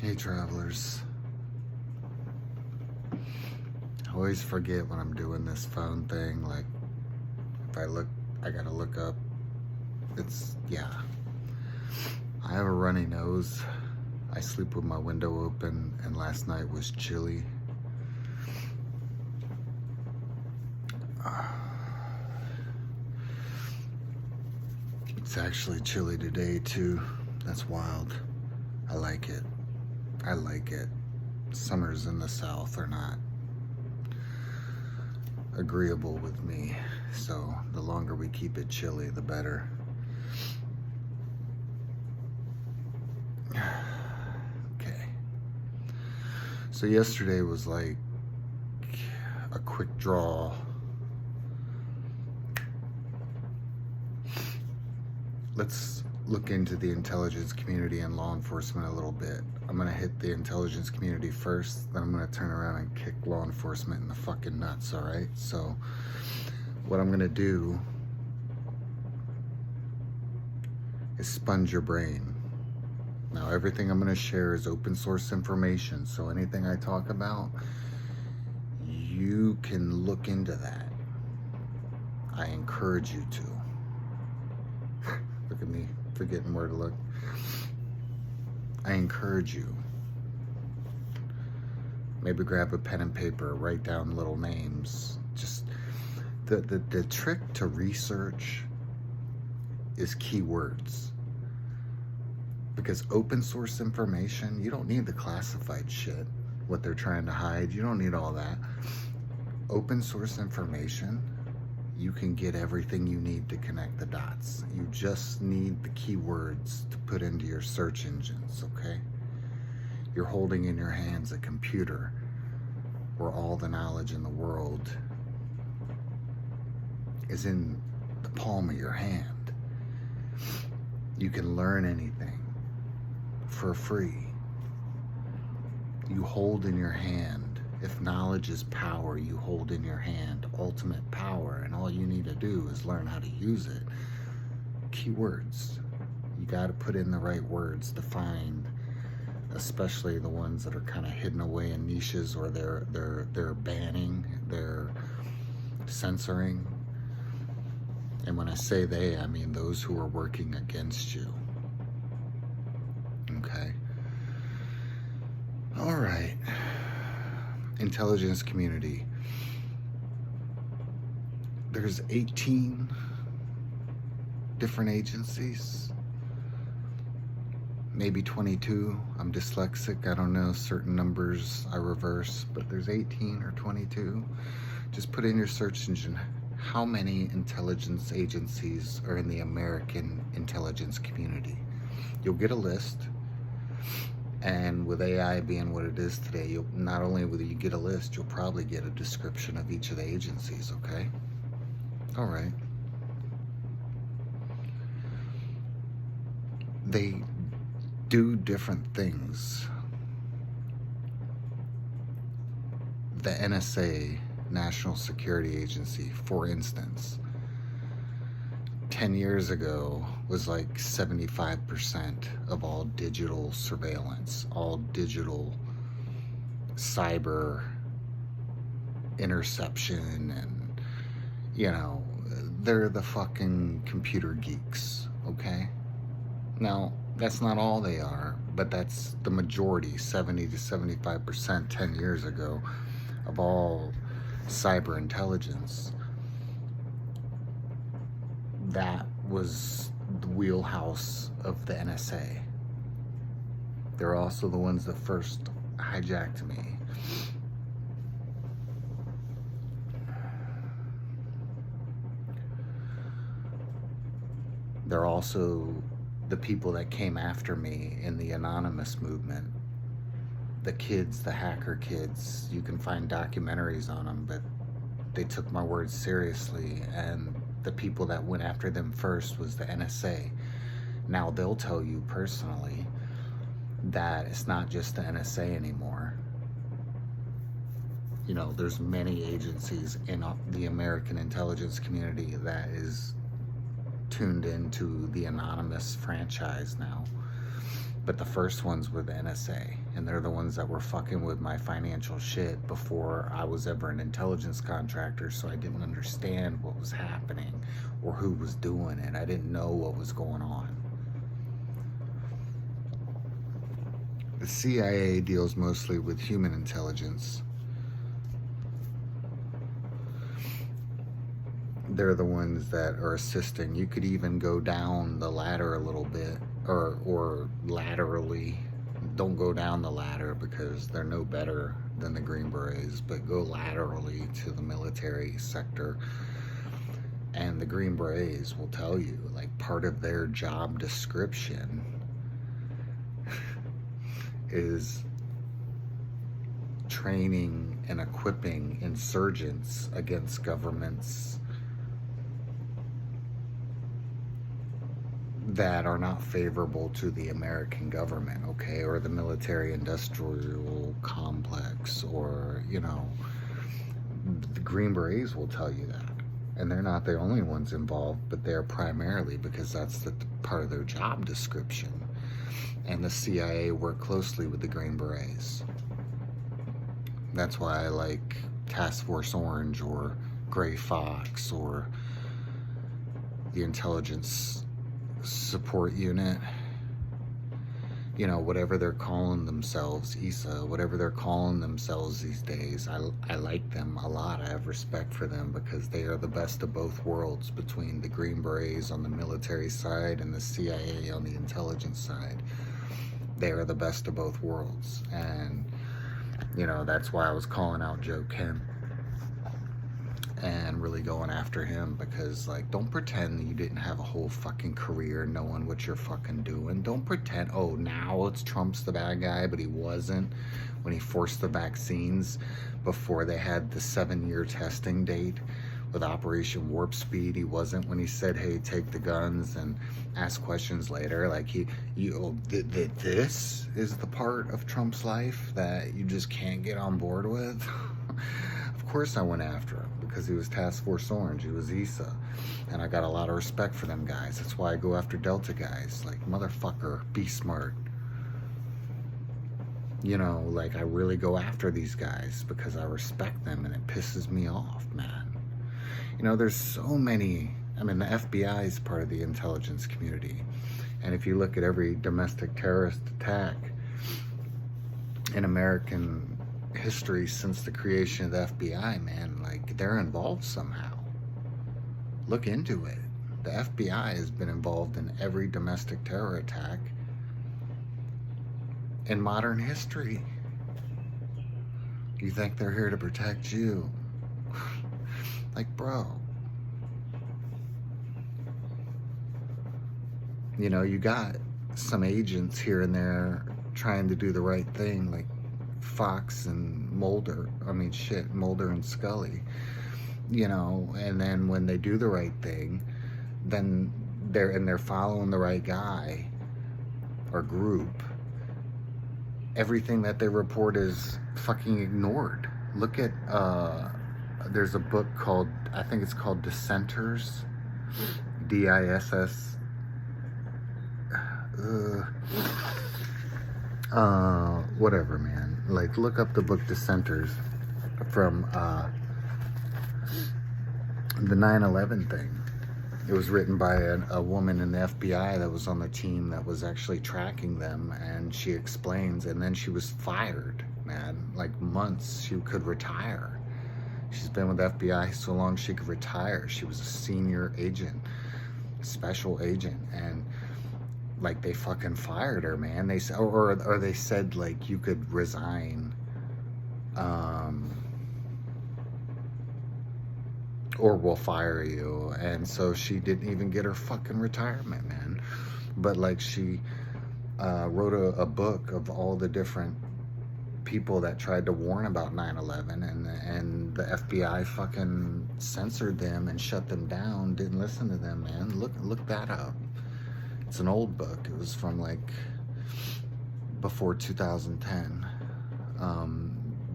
Hey travelers, I always forget when I'm doing this phone thing, like if I gotta look up, I have a runny nose, I sleep with my window open, and last night was chilly. It's actually chilly today too, that's wild. I like it. Summers in the South are not agreeable with me, so the longer we keep it chilly, the better. Okay. So yesterday was like a quick draw. Let's look into the intelligence community and law enforcement a little bit. I'm gonna hit the intelligence community first, then I'm gonna turn around and kick law enforcement in the fucking nuts, alright? So, what I'm gonna do is sponge your brain. Now, everything I'm gonna share is open source information, so anything I talk about, you can look into that. I encourage you to. Look at me, forgetting where to look. I encourage you. Maybe grab a pen and paper, write down little names. Just the trick to research is keywords. Because open source information, you don't need the classified shit, what they're trying to hide. You don't need all that. Open source information, you can get everything you need to connect the dots. You just need the keywords to put into your search engines, okay? You're holding in your hands a computer where all the knowledge in the world is in the palm of your hand. You can learn anything for free. You hold in your hand. If knowledge is power, you hold in your hand ultimate power, and all you need to do is learn how to use it. Keywords. You got to put in the right words to find, especially the ones that are kind of hidden away in niches, or they're banning, they're censoring. And when I say they, I mean those who are working against you. Okay. All right. Intelligence community. There's 18 different agencies, maybe 22. I'm dyslexic, I don't know, certain numbers I reverse, but there's 18 or 22. Just put in your search engine, how many intelligence agencies are in the American intelligence community? You'll get a list. And with AI being what it is today, you'll not only will you get a list, you'll probably get a description of each of the agencies, okay? All right. They do different things. The NSA, National Security Agency, for instance, 10 years ago was like 75% of all digital surveillance, all digital cyber interception, and they're the fucking computer geeks, okay? Now, that's not all they are, but that's the majority, 70 to 75% 10 years ago of all cyber intelligence. That was the wheelhouse of the NSA. They're also the ones that first hijacked me. They're also the people that came after me in the anonymous movement. The kids, the hacker kids, you can find documentaries on them, but they took my words seriously, and the people that went after them first was the NSA. Now they'll tell you personally that it's not just the NSA anymore. There's many agencies in the American intelligence community that is tuned into the anonymous franchise now. But the first ones were the NSA, and they're the ones that were fucking with my financial shit before I was ever an intelligence contractor, so I didn't understand what was happening or who was doing it. I didn't know what was going on. The CIA deals mostly with human intelligence. They're the ones that are assisting. You could even go down the ladder a little bit, or laterally. Don't go down the ladder because they're no better than the Green Berets, but go laterally to the military sector. And the Green Berets will tell you, like, part of their job description is training and equipping insurgents against governments that are not favorable to the American government, okay, or the military-industrial complex, or, you know, the Green Berets will tell you that. And they're not the only ones involved, but they're primarily, because that's the part of their job description. And the CIA work closely with the Green Berets. That's why I like Task Force Orange or Gray Fox or the Intelligence Support Unit, you know, whatever they're calling themselves, ESA, whatever they're calling themselves these days. I like them a lot. I have respect for them because they are the best of both worlds, between the Green Berets on the military side and the CIA on the intelligence side. They are the best of both worlds. And, you know, that's why I was calling out Joe Kemp and really going after him, because, like, don't pretend that you didn't have a whole fucking career knowing what you're fucking doing. Don't pretend, oh, now it's Trump's the bad guy, but he wasn't when he forced the vaccines before they had the 7-year testing date with Operation Warp Speed. He wasn't when he said, hey, take the guns and ask questions later. Like, this is the part of Trump's life that you just can't get on board with. Of course I went after him, because he was Task Force Orange, he was ESA, and I got a lot of respect for them guys. That's why I go after Delta guys. Like, motherfucker, be smart. You know, like, I really go after these guys because I respect them, and it pisses me off, man. You know, there's so many. I mean, the FBI is part of the intelligence community, and if you look at every domestic terrorist attack in American history since the creation of the FBI, man, like, they're involved somehow. Look into it. The FBI has been involved in every domestic terror attack in modern history. You think they're here to protect you? Like, bro. You know, you got some agents here and there trying to do the right thing, like Fox and Mulder. Mulder and Scully. You know, and then when they do the right thing, then they're following the right guy or group, everything that they report is fucking ignored. Look at there's a book called, I think it's called Dissenters, DISS. Whatever, man. Like, look up the book Dissenters from the 9/11 thing. It was written by a woman in the FBI that was on the team that was actually tracking them, and she explains, and then she was fired, man. Like, months. She could retire. She's been with the FBI so long she could retire. She was a senior agent, special agent, and like, they fucking fired her, man. They said, or they said, like, you could resign, or we'll fire you. And so she didn't even get her fucking retirement, man. But, like, she wrote a book of all the different people that tried to warn about 9/11, and the FBI fucking censored them and shut them down, didn't listen to them, man. Look that up. It's an old book. It was from, like, before 2010.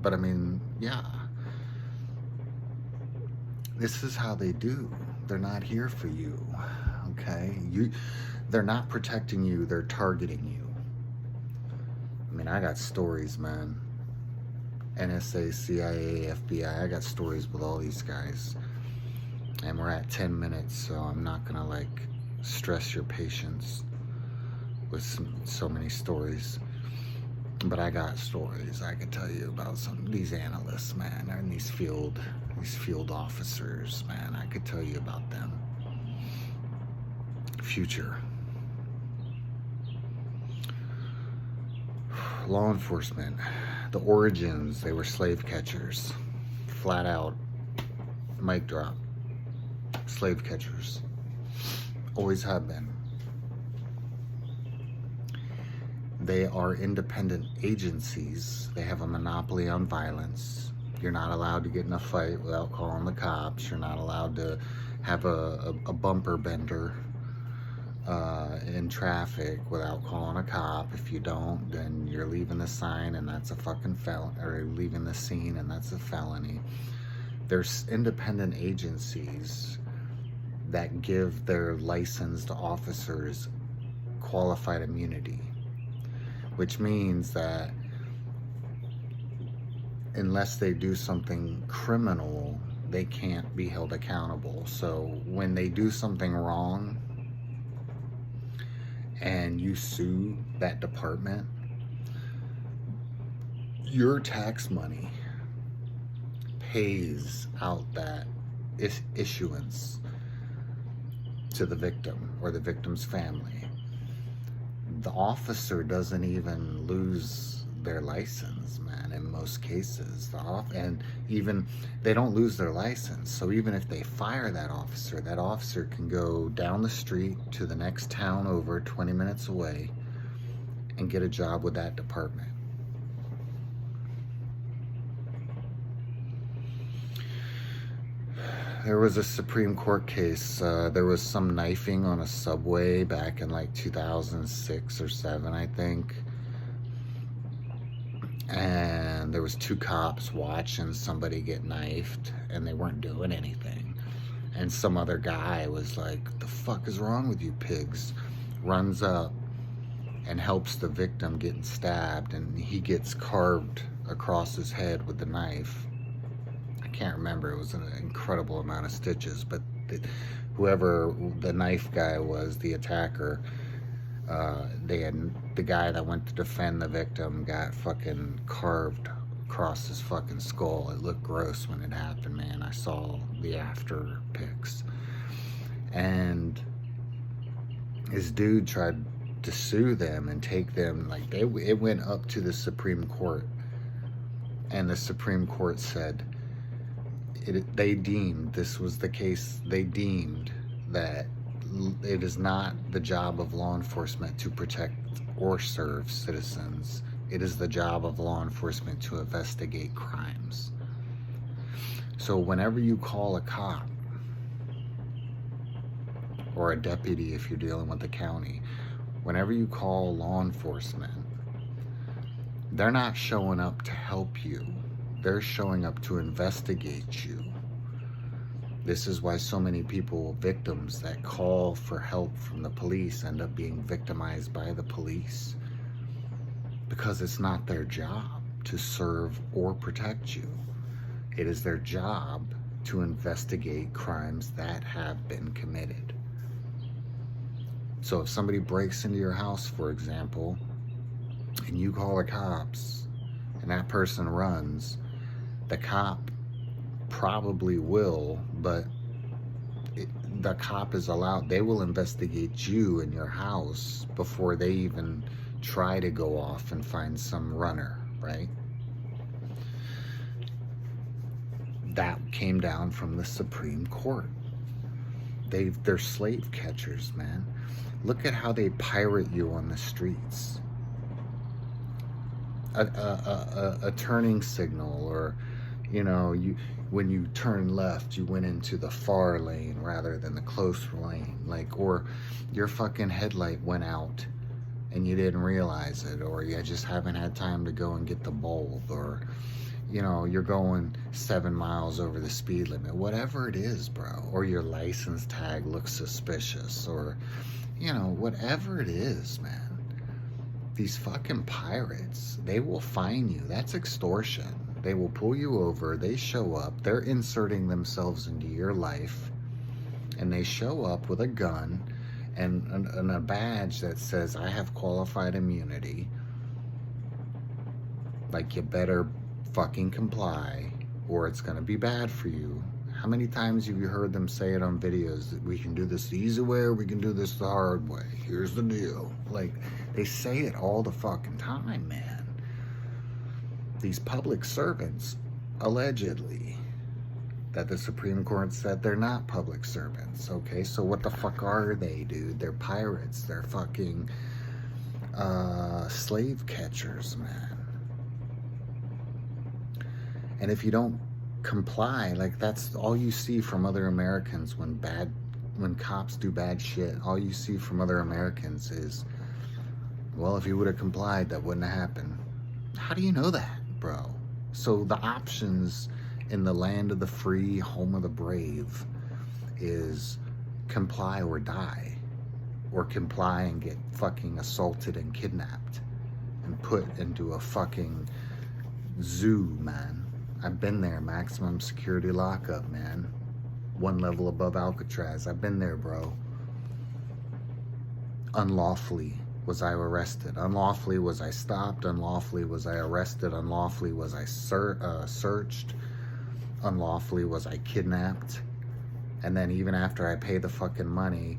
But I mean, yeah. This is how they do. They're not here for you, okay? They're not protecting you. They're targeting you. mean, I got stories, man. NSA, CIA, FBI, I got stories with all these guys. And we're at 10 minutes, so I'm not gonna like stress your patience with so many stories. But I got stories I could tell you about some of these analysts, man, and these field officers, man. I could tell you about them. Future. Law enforcement, the origins, they were slave catchers. Flat out, mic drop. Slave catchers. Always have been. They are independent agencies. They have a monopoly on violence. You're not allowed to get in a fight without calling the cops. You're not allowed to have a bumper bender in traffic without calling a cop. If you don't, then you're leaving the sign and that's a fucking felony, or leaving the scene and that's a felony. There's independent agencies that give their licensed officers qualified immunity, which means that unless they do something criminal, they can't be held accountable. So when they do something wrong and you sue that department, your tax money pays out that issuance to the victim or the victim's family. The officer doesn't even lose their license, man, in most cases. And even they don't lose their license. So even if they fire that officer can go down the street to the next town over 20 minutes away and get a job with that department. There was a Supreme Court case. There was some knifing on a subway back in like 2006 or 7, I think. And there was 2 cops watching somebody get knifed, and they weren't doing anything. And some other guy was like, "The fuck is wrong with you pigs?" Runs up and helps the victim getting stabbed, and he gets carved across his head with the knife. I can't remember, it was an incredible amount of stitches, but whoever the knife guy was, the attacker, the guy that went to defend the victim got fucking carved across his fucking skull. It looked gross when it happened, man. I saw the after pics. And his dude tried to sue them and take them, like, it went up to the Supreme Court, and the Supreme Court said, they deemed, this was the case, they deemed that it is not the job of law enforcement to protect or serve citizens. It is the job of law enforcement to investigate crimes. So whenever you call a cop, or a deputy if you're dealing with the county, whenever you call law enforcement, they're not showing up to help you. They're showing up to investigate you. This is why so many people, victims that call for help from the police, end up being victimized by the police. Because it's not their job to serve or protect you. It is their job to investigate crimes that have been committed. So if somebody breaks into your house, for example, and you call the cops, and that person runs, the cop probably will, but the cop is allowed, they will investigate you in your house before they even try to go off and find some runner, right? That came down from the Supreme Court. They're slave catchers, man. Look at how they pirate you on the streets. A turning signal, or, you know, when you turn left, you went into the far lane rather than the close lane, like, or your fucking headlight went out and you didn't realize it, or you just haven't had time to go and get the bulb, or, you know, you're going 7 miles over the speed limit, whatever it is, bro, or your license tag looks suspicious, or, you know, whatever it is, man. these fucking pirates, they will fine you. That's extortion. They will pull you over. They show up. They're inserting themselves into your life. And they show up with a gun and a badge that says, I have qualified immunity. Like, you better fucking comply or it's going to be bad for you. How many times have you heard them say it on videos that we can do this the easy way or we can do this the hard way? Here's the deal. Like, they say it all the fucking time, man. These public servants, allegedly, that the Supreme Court said they're not public servants. Okay, so what the fuck are they, dude? They're pirates. They're fucking slave catchers, man. And if you don't comply, like, that's all you see from other Americans when cops do bad shit. All you see from other Americans is, well, if you would have complied, that wouldn't have happened. How do you know that, bro? So the options in the land of the free, home of the brave, is comply or die, or comply and get fucking assaulted and kidnapped and put into a fucking zoo, man. I've been there, maximum security lockup, man. One level above Alcatraz. I've been there, bro. Unlawfully was I arrested. Unlawfully was I stopped. Unlawfully was I arrested. Unlawfully was I searched. Unlawfully was I kidnapped. And then even after I paid the fucking money,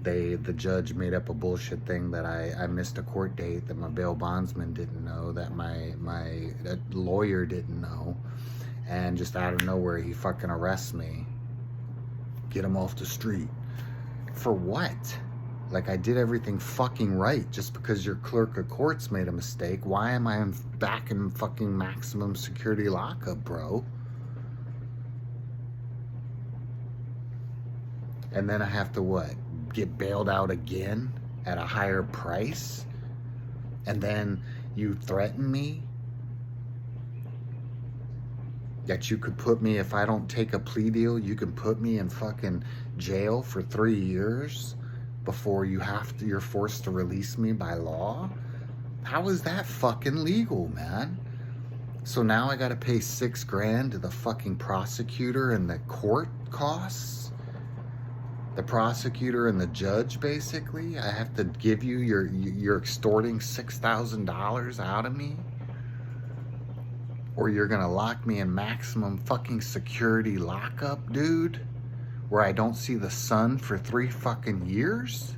the judge made up a bullshit thing that I missed a court date, that my bail bondsman didn't know, that my lawyer didn't know, and just out of nowhere he fucking arrests me. Get him off the street. For what? Like, I did everything fucking right. Just because your clerk of courts made a mistake, why am I back in fucking maximum security lockup, bro? And then I have to what? Get bailed out again at a higher price? And then you threaten me that you could put me, if I don't take a plea deal, you can put me in fucking jail for 3 years before you're forced to release me by law? How is that fucking legal, man? So now I gotta pay $6,000 to the fucking prosecutor and the court costs? The prosecutor and the judge, basically? I have to give you, you're extorting $6,000 out of me? Or you're gonna lock me in maximum fucking security lockup, dude? Where I don't see the sun for 3 fucking years?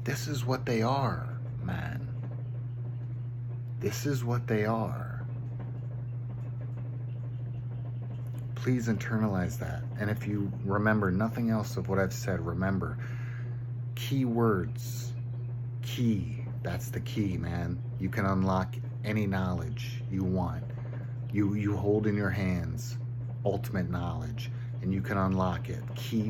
This is what they are, man. This is what they are. Please internalize that. And if you remember nothing else of what I've said, remember, key words. Key. That's the key, man. You can unlock any knowledge you want. You hold in your hands ultimate knowledge, and you can unlock it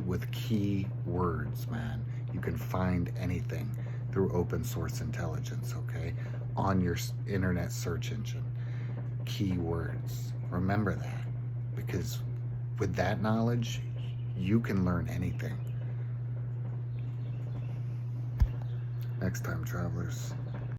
with key words, man. You can find anything through open source intelligence, okay? On your internet search engine. Keywords. Remember that. Because with that knowledge, you can learn anything. Next time, travelers.